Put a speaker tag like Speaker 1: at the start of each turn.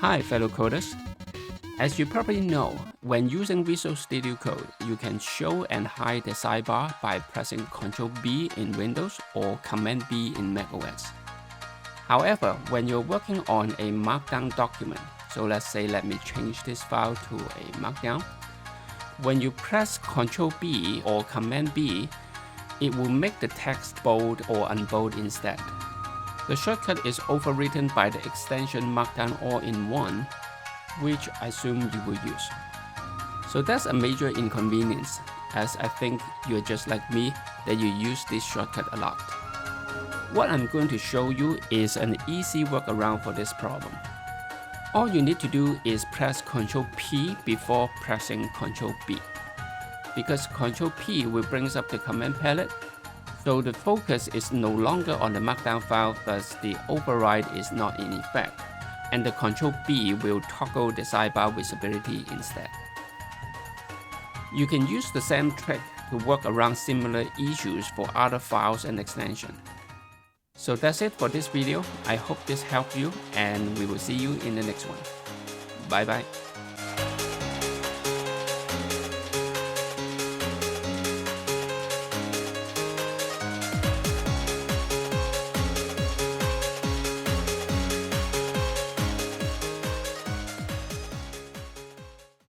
Speaker 1: Hi fellow coders. As you probably know, when using Visual Studio Code, you can show and hide the sidebar by pressing Ctrl B in Windows or Command B in macOS. However, when you're working on a Markdown document, so let's say let me change this file to a Markdown. When you press Ctrl B or Command B, it will make the text bold or unbold instead. The shortcut is overwritten by the extension Markdown All-in-One, which I assume you will use. So that's a major inconvenience, as I think you're just like me that you use this shortcut a lot. What I'm going to show you is an easy workaround for this problem. All you need to do is press Ctrl P before pressing Ctrl B, because Ctrl P will bring up the command palette, so the focus is no longer on the Markdown file, thus the override is not in effect, and the Ctrl B will toggle the sidebar visibility instead. You can use the same trick to work around similar issues for other files and extensions. So that's it for this video. I hope this helped you, and we will see you in the next one. Bye bye.